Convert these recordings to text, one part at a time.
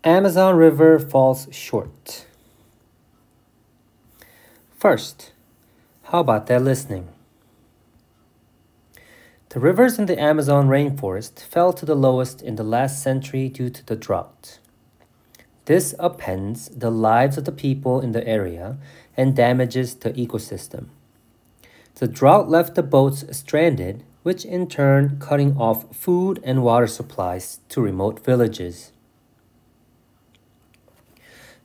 Amazon River falls short. First, how about that listening? The rivers in the Amazon rainforest fell to the lowest in the last century due to the drought. This upends the lives of the people in the area and damages the ecosystem. The drought left the boats stranded, which in turn cutting off food and water supplies to remote villages.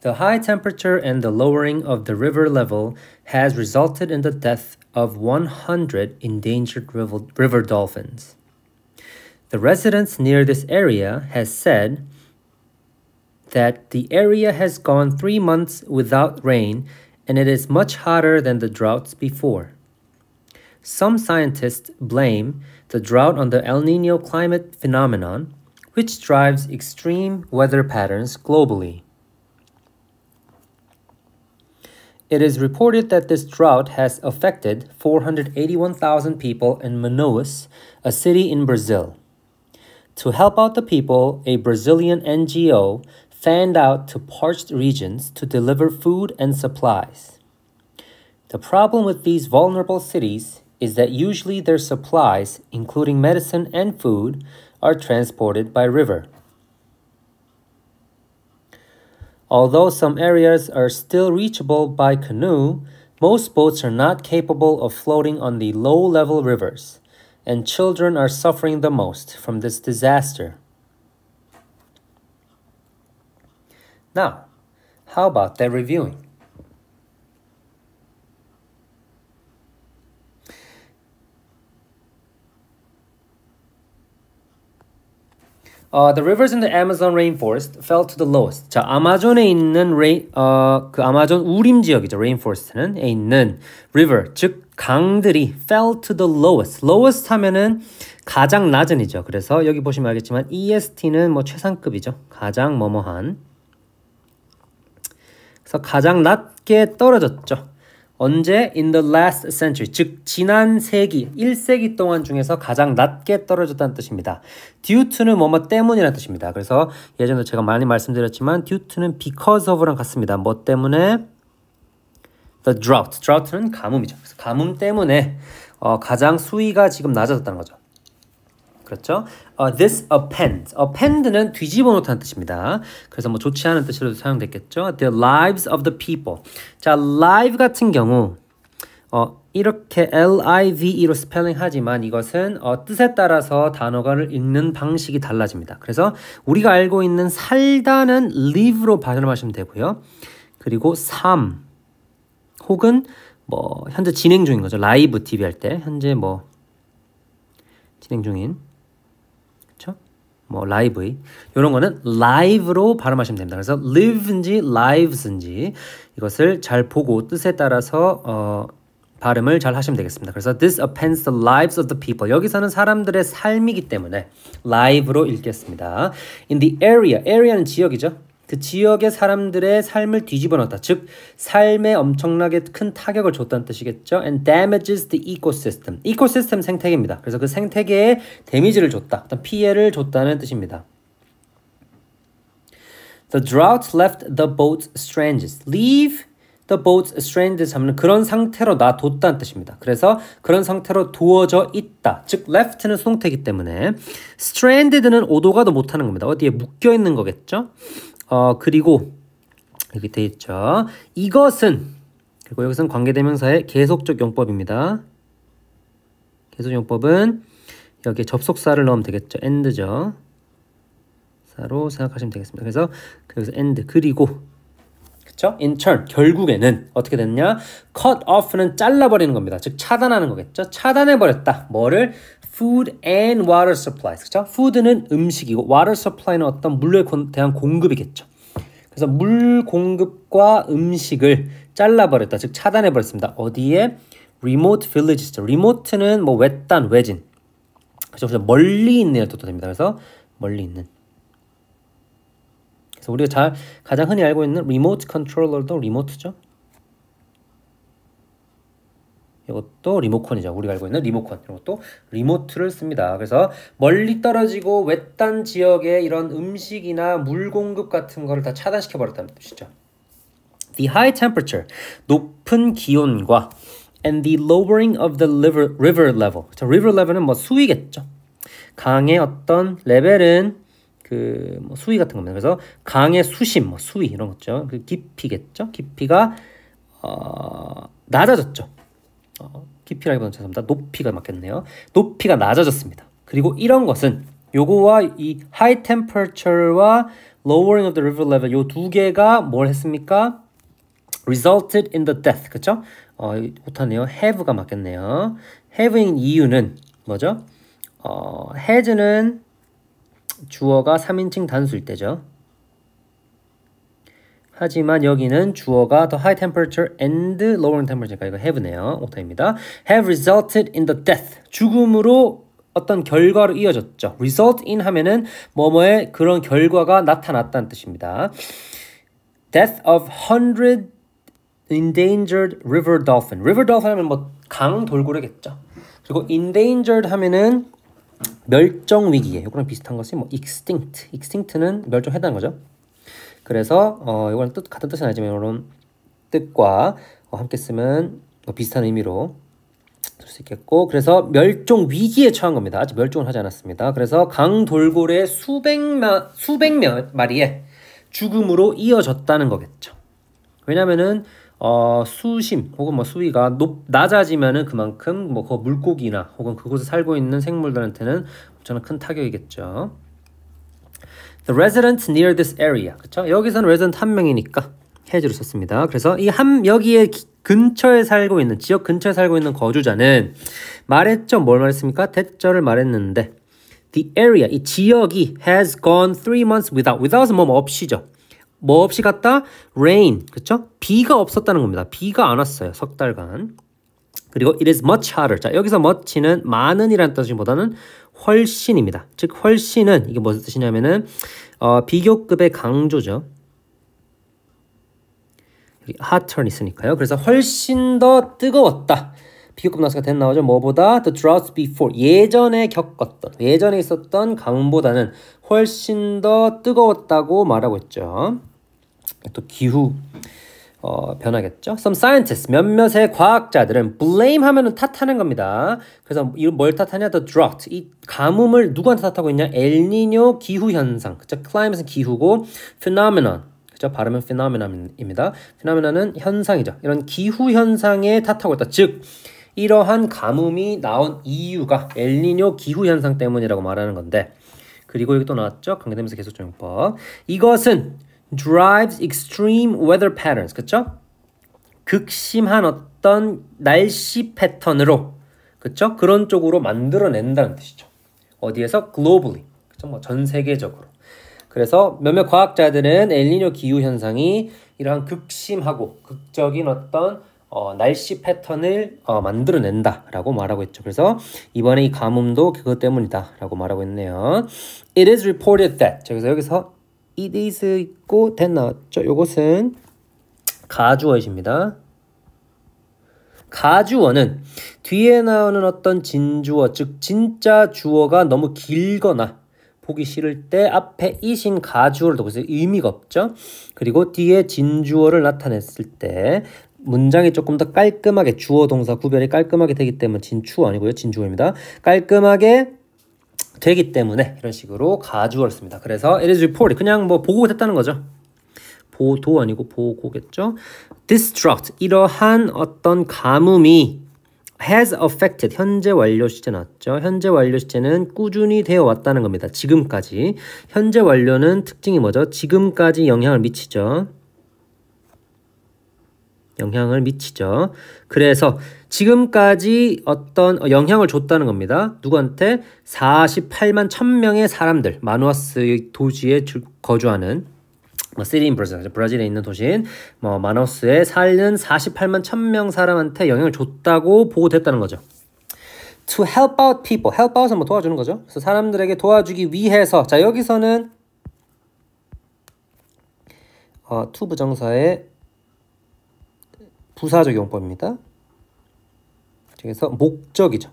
The high temperature and the lowering of the river level has resulted in the death of 100 endangered river dolphins. The residents near this area has said that the area has gone 3 months without rain and it is much hotter than the droughts before. Some scientists blame the drought on the El Nino climate phenomenon, which drives extreme weather patterns globally. It is reported that this drought has affected 481,000 people in Manaus, a city in Brazil. To help out the people, a Brazilian NGO fanned out to parched regions to deliver food and supplies. The problem with these vulnerable cities is that usually their supplies, including medicine and food, are transported by river. Although some areas are still reachable by canoe, most boats are not capable of floating on the low-level rivers, and children are suffering the most from this disaster. Now, how about that reviewing? The rivers in the Amazon rainforest fell to the lowest. 자, 아마존에 있는 그 아마존 우림 지역이죠. rainforest는 에 있는 river, 즉 강들이 fell to the lowest. lowest 하면은 가장 낮은이죠. 그래서 여기 보시면 알겠지만 EST는 뭐 최상급이죠. 가장 뭐뭐한. 그래서 가장 낮게 떨어졌죠. 언제? In the last century, 즉 지난 세기, 1세기 동안 중에서 가장 낮게 떨어졌다는 뜻입니다. due to는 뭐뭐 때문이라는 뜻입니다. 그래서 예전에 제가 많이 말씀드렸지만 due to는 because of랑 같습니다. 뭐 때문에? The drought. drought는 가뭄이죠. 그래서 가뭄 때문에 가장 수위가 지금 낮아졌다는 거죠. 그렇죠? This appends. append는 뒤집어 놓다는 뜻입니다. 그래서 뭐 좋지 않은 뜻으로도 사용됐겠죠. The lives of the people. 자, live 같은 경우 이렇게 L-I-V-E로 스펠링 하지만 이것은 뜻에 따라서 단어를 읽는 방식이 달라집니다. 그래서 우리가 알고 있는 살다는 live로 발음하시면 되고요. 그리고 삶 혹은 뭐 현재 진행 중인 거죠. 라이브 TV 할 때 현재 뭐 진행 중인 뭐 라이브 이런 거는 live로 발음하시면 됩니다. 그래서 live인지 lives인지 이것을 잘 보고 뜻에 따라서 발음을 잘 하시면 되겠습니다. 그래서 this appends the lives of the people. 여기서는 사람들의 삶이기 때문에 live로 읽겠습니다. In the area, area는 지역이죠. 그 지역의 사람들의 삶을 뒤집어 놓다. 즉 삶에 엄청나게 큰 타격을 줬다는 뜻이겠죠. And damages the ecosystem. ecosystem 생태계입니다. 그래서 그 생태계에 데미지를 줬다. 어떤 피해를 줬다는 뜻입니다. The drought left the boats stranded. Leave the boats stranded 하면 그런 상태로 놔뒀다는 뜻입니다. 그래서 그런 상태로 두어져 있다. 즉 left는 수동태이기 때문에 stranded는 오도 가도 못하는 겁니다. 어디에 묶여 있는 거겠죠. 그리고 여기 돼 있죠. 이것은 그리고 여기서는 관계대명사의 계속적 용법입니다. 계속 용법은 여기에 접속사를 넣으면 되겠죠. and죠. 사로 생각하시면 되겠습니다. 그래서 여기서 and 그리고 그렇죠? In turn 결국에는 어떻게 됐냐? cut off는 잘라버리는 겁니다. 즉 차단하는 거겠죠. 차단해버렸다. 뭐를? Food and water supplies. 그렇죠? Food는 음식이고 water supply는 어떤 물에 대한 공급이겠죠. 그래서 물 공급과 음식을 잘라버렸다. 즉 차단해버렸습니다. 어디에? Remote villages죠. remote는 뭐 외딴, 외진. 그래서 멀리 있는 뜻도 됩니다. 그래서 멀리 있는. 그래서 우리가 가장 흔히 알고 있는 remote controller도 remote죠. 이것도 리모컨이죠. 우리가 알고 있는 리모컨. 이것도 리모트를 씁니다. 그래서 멀리 떨어지고 외딴 지역의 이런 음식이나 물 공급 같은 거를 다 차단시켜 버렸다는 뜻이죠. The high temperature, 높은 기온과 and the lowering of the river level. 자, river level은 뭐 수위겠죠. 강의 어떤 레벨은 그 뭐 수위 같은 겁니다. 그래서 강의 수심, 뭐 수위 이런 거죠. 그 깊이겠죠. 깊이가 낮아졌죠. 깊이라기보다는 죄송합니다. 높이가 맞겠네요. 높이가 낮아졌습니다. 그리고 이런 것은 요거와 이 high temperature와 lowering of the river level 요 두 개가 뭘 했습니까? resulted in the death. 그쵸? 못하네요. have가 맞겠네요. have인 이유는 뭐죠? has는 주어가 3인칭 단수일 때죠. 하지만 여기는 주어가 the high temperature and lowering temperature니까 이거 have네요. 오타입니다. have resulted in the death. 죽음으로 어떤 결과로 이어졌죠. result in 하면은 뭐뭐의 그런 결과가 나타났다는 뜻입니다. death of 100 endangered river dolphin. river dolphin 하면 뭐 강 돌고래겠죠. 그리고 endangered 하면은 멸종 위기에 이거랑 비슷한 것이 뭐 extinct. extinct는 멸종했다는 거죠. 그래서 이거는 같은 뜻은 아니지만 이런 뜻과 함께 쓰면 비슷한 의미로 쓸 수 있겠고, 그래서 멸종 위기에 처한 겁니다. 아직 멸종을 하지 않았습니다. 그래서 강 돌고래 수백 마리의 죽음으로 이어졌다는 거겠죠. 왜냐면은 수심 혹은 뭐 수위가 낮아지면은 그만큼 뭐 그 물고기나 혹은 그곳에 살고 있는 생물들한테는 엄청난 큰 타격이겠죠. The residents near this area. 그쵸? 여기서는 resident 한 명이니까 has를 썼습니다. 그래서 여기에 근처에 살고 있는, 지역 근처에 살고 있는 거주자는 말했죠? 뭘 말했습니까? 대절을 말했는데 the area, 이 지역이 has gone 3 months without은 뭐 없이죠. 뭐 없이 갔다? rain. 그쵸? 비가 없었다는 겁니다. 비가 안 왔어요. 석 달간. 그리고 it is much hotter. 자, 여기서 much는 많은이라는 뜻보다는 훨씬입니다. 즉 훨씬은 이게 무슨 뜻이냐면은 비교급의 강조죠. 여기 hotter는 있으니까요. 그래서 훨씬 더 뜨거웠다. 비교급 나서가 된 나오죠. 뭐보다 the droughts before. 예전에 있었던 가뭄보다는 훨씬 더 뜨거웠다고 말하고 있죠. 또 기후 변하겠죠. Some scientists, 몇몇의 과학자들은 blame 하면은 탓하는 겁니다. 그래서 이걸 뭘 탓하냐? The drought. 이 가뭄을 누구한테 탓하고 있냐? 엘니뇨 기후 현상. 그죠? climate은 기후고 phenomenon. 그죠? 발음은 phenomenon입니다. phenomenon은 현상이죠. 이런 기후 현상에 탓하고 있다. 즉 이러한 가뭄이 나온 이유가 엘니뇨 기후 현상 때문이라고 말하는 건데, 그리고 여기 또 나왔죠? 관계대명사 계속적용법. 이것은 drives extreme weather patterns. 그쵸? 극심한 어떤 날씨 패턴으로, 그쵸? 그런 쪽으로 만들어낸다는 뜻이죠. 어디에서? globally. 그쵸? 뭐 전 세계적으로. 그래서 몇몇 과학자들은 엘니뇨 기후 현상이 이러한 극심하고 극적인 어떤 날씨 패턴을 만들어낸다라고 말하고 있죠. 그래서 이번에 이 가뭄도 그것 때문이다라고 말하고 있네요. It is reported that. 그래서 여기서 it is 있고 that 나왔죠. 요것은 가주어입니다. 가주어는 뒤에 나오는 어떤 진주어, 즉 진짜 주어가 너무 길거나 보기 싫을 때 앞에 이신 가주어를 넣고 있어요. 의미가 없죠. 그리고 뒤에 진주어를 나타냈을 때 문장이 조금 더 깔끔하게, 주어 동사 구별이 깔끔하게 되기 때문에 진추어 아니고요. 진주어입니다. 깔끔하게 되기 때문에 이런 식으로 가주어를 씁니다. 그래서 it is reported. 그냥 뭐 보고가 됐다는 거죠. 보도 아니고 보고겠죠. This drought. 이러한 어떤 가뭄이 has affected. 현재 완료 시제 나왔죠. 현재 완료 시제는 꾸준히 되어 왔다는 겁니다. 지금까지. 현재 완료는 특징이 뭐죠? 지금까지 영향을 미치죠. 그래서 지금까지 어떤 영향을 줬다는 겁니다. 누구한테? 48만 1000명의 사람들, 마누아스 도시에 거주하는 city in Brazil, 브라질에 있는 도시인 마누아스에 사는 48만 1000명 사람한테 영향을 줬다고 보고됐다는 거죠. To help out people, help out은 뭐 도와주는 거죠. 그래서 사람들에게 도와주기 위해서, 자 여기서는 to 부정사의 부사적 용법입니다. 그래서 목적이죠.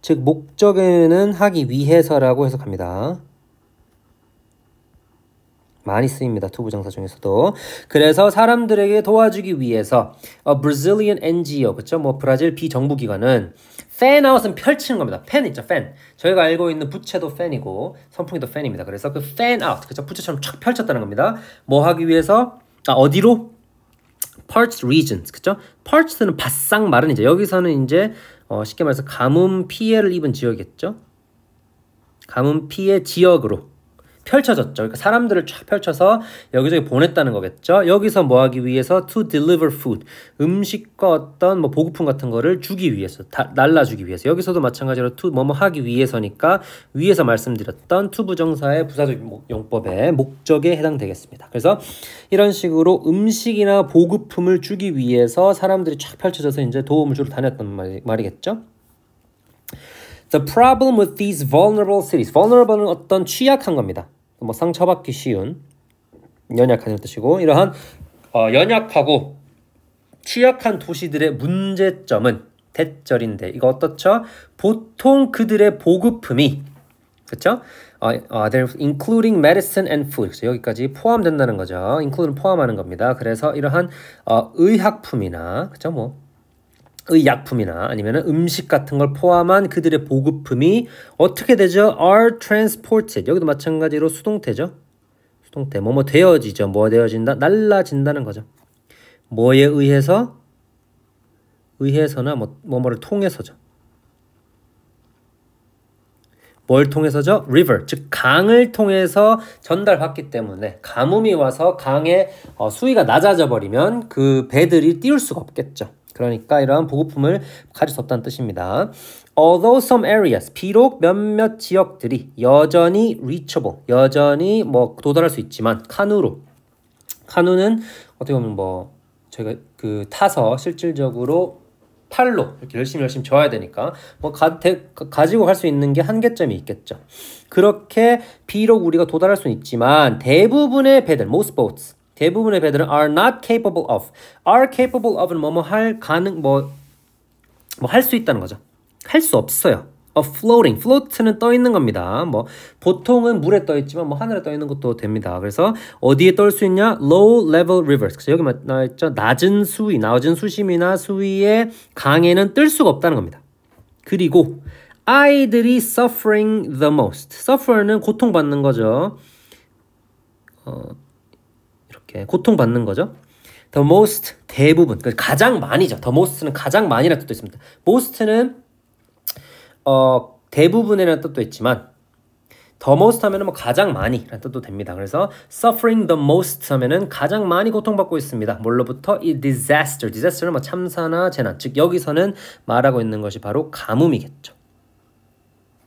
즉 목적에는 하기 위해서라고 해석합니다. 많이 쓰입니다. 투부정사 중에서도. 그래서 사람들에게 도와주기 위해서 a Brazilian NGO, 그쵸? 뭐 브라질 비정부기관은 fan out은 펼치는 겁니다. 팬 있죠, 팬. 저희가 알고 있는 부채도 팬이고 선풍기도 팬입니다. 그래서 그 fan out, 그쵸? 부채처럼 촥 펼쳤다는 겁니다. 뭐 하기 위해서? 어디로? parts, regions, 그쵸? parts는 바싹 마른이죠. 여기서는 이제 쉽게 말해서 가뭄 피해를 입은 지역이겠죠? 가뭄 피해 지역으로 펼쳐졌죠. 그러니까 사람들을 쫙 펼쳐서 여기저기 보냈다는 거겠죠. 여기서 뭐 하기 위해서 to deliver food. 음식과 어떤 뭐 보급품 같은 거를 주기 위해서, 날라주기 위해서. 여기서도 마찬가지로 to 뭐뭐 하기 위해서니까 위에서 말씀드렸던 to 부정사의 부사적 용법의 목적에 해당되겠습니다. 그래서 이런 식으로 음식이나 보급품을 주기 위해서 사람들이 쫙 펼쳐져서 이제 도움을 주러 다녔단 말이겠죠. The problem with these vulnerable cities. vulnerable은 어떤 취약한 겁니다. 뭐 상처받기 쉬운, 연약한 뜻이고 이러한 연약하고 취약한 도시들의 문제점은 대절인데 이거 어떻죠? 보통 그들의 보급품이 그렇죠? They're including medicine and food. 그래서 여기까지 포함된다는 거죠. include는 포함하는 겁니다. 그래서 이러한 의약품이나 그렇죠? 뭐 의약품이나 아니면 음식 같은 걸 포함한 그들의 보급품이 어떻게 되죠? are transported. 여기도 마찬가지로 수동태죠. 수동태. 뭐뭐 되어지죠. 뭐 되어진다? 날라진다는 거죠. 뭐에 의해서? 의해서나 뭐뭐를 통해서죠. 뭘 통해서죠? river. 즉 강을 통해서 전달받기 때문에 가뭄이 와서 강의 수위가 낮아져 버리면 그 배들이 띄울 수가 없겠죠. 그러니까 이러한 보급품을 가질 수 없다는 뜻입니다. Although some areas, 비록 몇몇 지역들이 여전히 reachable, 여전히 뭐 도달할 수 있지만 카누로. 카누는 어떻게 보면 뭐 저희가 그 타서 실질적으로 팔로 이렇게 열심히 져야 되니까 뭐 가지고 갈 수 있는 게 한계점이 있겠죠. 그렇게 비록 우리가 도달할 수는 있지만 대부분의 배들, most boats 대부분의 배들은 are not capable of. are capable of는 할 수 있다는 거죠. 할 수 없어요. of floating. float는 떠 있는 겁니다. 뭐 보통은 물에 떠 있지만 뭐 하늘에 떠 있는 것도 됩니다. 그래서 어디에 떠올 수 있냐? low level rivers. 그래서 여기 나와 있죠. 낮은 수심이나 수위의 강에는 뜰 수가 없다는 겁니다. 그리고 아이들이 suffering the most. suffer는 고통받는 거죠. 고통받는 거죠. The most, 대부분, 가장 많이죠. The most는 가장 많이라는 뜻도 있습니다. most는 대부분이라는 뜻도 있지만 the most 하면은 뭐 가장 많이라는 뜻도 됩니다. 그래서 suffering the most 하면은 가장 많이 고통받고 있습니다. 뭘로부터? 이 disaster. disaster는 뭐 참사나 재난. 즉 여기서는 말하고 있는 것이 바로 가뭄이겠죠.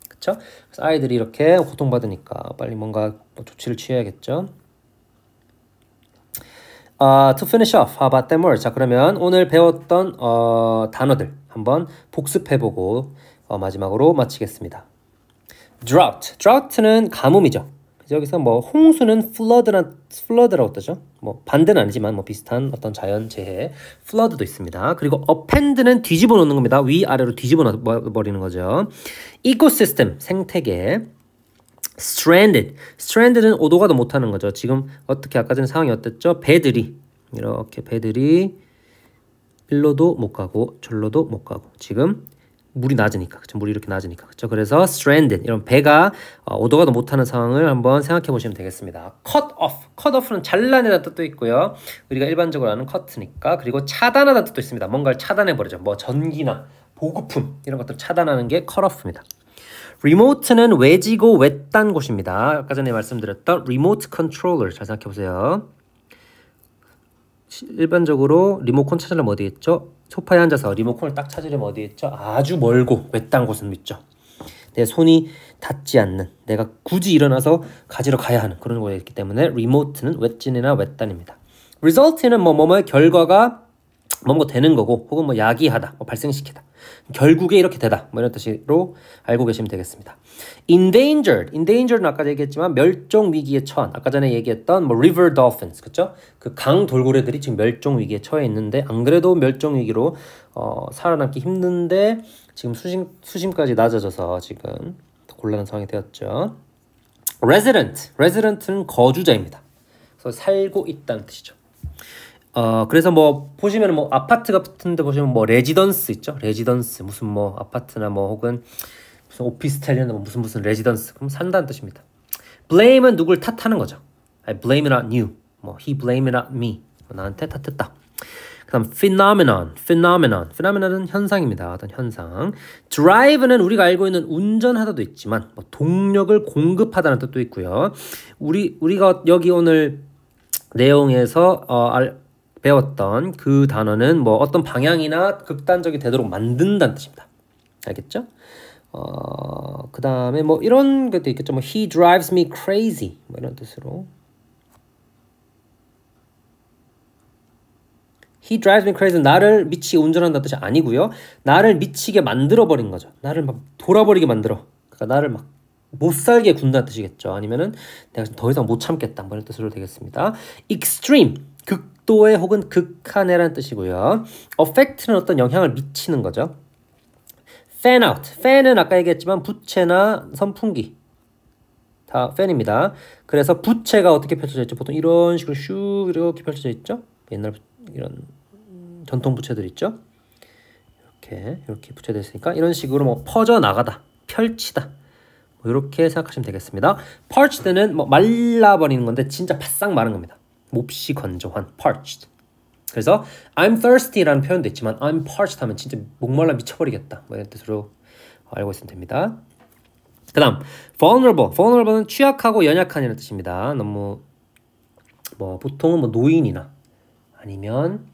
그렇죠? 그래서 아이들이 이렇게 고통받으니까 빨리 뭔가 조치를 취해야겠죠. To finish off, how about them words? 자, 그러면 오늘 배웠던 단어들 한번 복습해보고 마지막으로 마치겠습니다. Drought. drought는 가뭄이죠. 여기서 뭐 홍수는 flood라고 뜨죠. 뭐 반대는 아니지만 뭐 비슷한 어떤 자연 재해, flood도 있습니다. 그리고 append는 뒤집어 놓는 겁니다. 위 아래로 뒤집어 버리는 거죠. ecosystem, 생태계. stranded는 오도 가도 못하는 거죠. 지금 어떻게 아까 전에 상황이 어땠죠? 배들이 일로도 못 가고 절로도 못 가고 지금 물이 낮으니까 그렇죠? 물이 이렇게 낮으니까 그렇죠? 그래서 stranded 이런 배가 오도 가도 못하는 상황을 한번 생각해 보시면 되겠습니다. cut off는 잘라내다 뜻도 있고요. 우리가 일반적으로 아는 cut니까 그리고 차단하다 뜻도 있습니다. 뭔가를 차단해 버리죠. 뭐 전기나 보급품 이런 것들을 차단하는 게 cut off입니다. remote는 외지고 외딴 곳입니다. 아까 전에 말씀드렸던 remote controller 잘 생각해 보세요. 일반적으로 리모컨 찾으려면 어디 있죠? 소파에 앉아서 리모컨을 딱 찾으려면 어디 있죠? 아주 멀고 외딴 곳은 있죠. 내 손이 닿지 않는, 내가 굳이 일어나서 가지러 가야 하는 그런 거에 있기 때문에 remote는 외진이나 외딴입니다. result는 뭐뭐의 결과가 뭐뭐 되는 거고 혹은 뭐 야기하다, 뭐 발생시키다. 결국에 이렇게 되다. 뭐 이런 뜻으로 알고 계시면 되겠습니다. endangered는 아까 얘기했지만 멸종 위기에 처한. 아까 전에 얘기했던 뭐 river dolphins, 그렇죠? 그 강 돌고래들이 지금 멸종 위기에 처해 있는데 안 그래도 멸종 위기로 살아남기 힘든데 지금 수심까지 낮아져서 지금 곤란한 상황이 되었죠. resident는 거주자입니다. 그래서 살고 있다는 뜻이죠. 그래서 뭐 보시면 뭐 아파트 같은데 보시면 뭐 레지던스 있죠. 레지던스 무슨 뭐 아파트나 뭐 혹은 무슨 오피스텔이나 뭐 무슨 레지던스 그럼 산다는 뜻입니다. blame은 누굴 탓하는 거죠. I blame it on you. 뭐 he blame it on me. 나한테 탓했다. 그다음 phenomenon은 현상입니다. 어떤 현상. drive는 우리가 알고 있는 운전하다도 있지만 뭐 동력을 공급하다는 뜻도 있고요. 우리가 여기 오늘 내용에서 배웠던 그 단어는 뭐 어떤 방향이나 극단적이 되도록 만든다는 뜻입니다. 알겠죠? 그 다음에 뭐 이런 것도 있겠죠. 뭐 he drives me crazy 뭐 이런 뜻으로. He drives me crazy. 나를 미치게 운전한다는 뜻이 아니고요. 나를 미치게 만들어버린 거죠. 나를 막 돌아버리게 만들어. 그러니까 나를 막 못 살게 군다는 뜻이겠죠. 아니면은 내가 더 이상 못 참겠다. 뭐 이런 뜻으로 되겠습니다. extreme. 극도의 혹은 극한의라는 뜻이고요. affect는 어떤 영향을 미치는 거죠. fan out. fan은 아까 얘기했지만 부채나 선풍기. 다 fan입니다. 그래서 부채가 어떻게 펼쳐져 있죠? 보통 이런 식으로 슉 이렇게 펼쳐져 있죠. 옛날 이런 전통 부채들 있죠. 이렇게 부채되어 있으니까 이런 식으로 뭐 퍼져 나가다, 펼치다. 뭐 이렇게 생각하시면 되겠습니다. parched는 뭐 말라버리는 건데 진짜 바싹 마른 겁니다. 몹시 건조한 parched. 그래서 I'm thirsty라는 표현도 있지만 I'm parched 하면 진짜 목말라 미쳐버리겠다. 뭐 이런 뜻으로 알고 있으면 됩니다. 그 다음 vulnerable는 취약하고 연약한이라는 뜻입니다. 너무 뭐 보통은 뭐 노인이나 아니면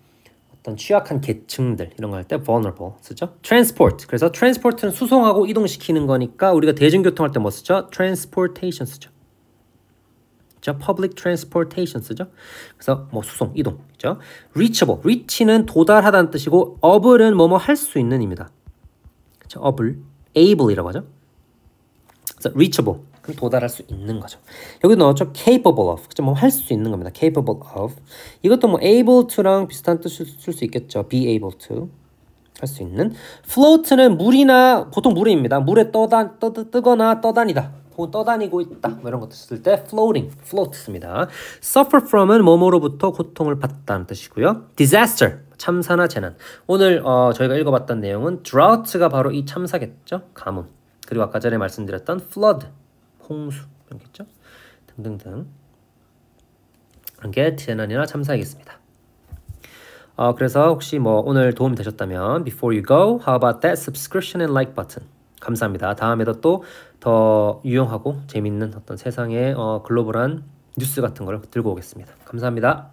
어떤 취약한 계층들 이런 거 할 때 vulnerable 쓰죠. transport. 그래서 transport는 수송하고 이동시키는 거니까 우리가 대중교통할 때 뭐 쓰죠? transportation 쓰죠. 그렇죠? public transportation 쓰죠. 그래서 뭐 수송, 이동 있죠. reachable. reach는 도달하다는 뜻이고 able은 뭐뭐 할 수 있는입니다. 그렇죠? able이라고 하죠. 그래서 reachable. 그럼 도달할 수 있는 거죠. 여기 넣었죠. capable of. 그죠? 뭐 할 수 있는 겁니다. capable of. 이것도 뭐 able to랑 비슷한 뜻을 쓸 수 있겠죠. be able to. 할 수 있는. float는 물이나 보통 물입니다. 물에 뜨거나 떠다니다. 혹은 떠다니고 있다. 뭐 이런 것도 쓸 때 float 씁니다. suffer from은 뭐뭐로부터 고통을 받다는 뜻이고요. disaster. 참사나 재난. 오늘 저희가 읽어봤던 내용은 drought가 바로 이 참사겠죠. 가뭄. 그리고 아까 전에 말씀드렸던 flood. 홍수 이렇겠죠? 등등등 그런 게 재난이나 참사이겠습니다. 그래서 혹시 뭐 오늘 도움이 되셨다면 Before you go, how about that subscription and like button? 감사합니다. 다음에도 또 더 유용하고 재밌는 어떤 세상의 글로벌한 뉴스 같은 걸 들고 오겠습니다. 감사합니다.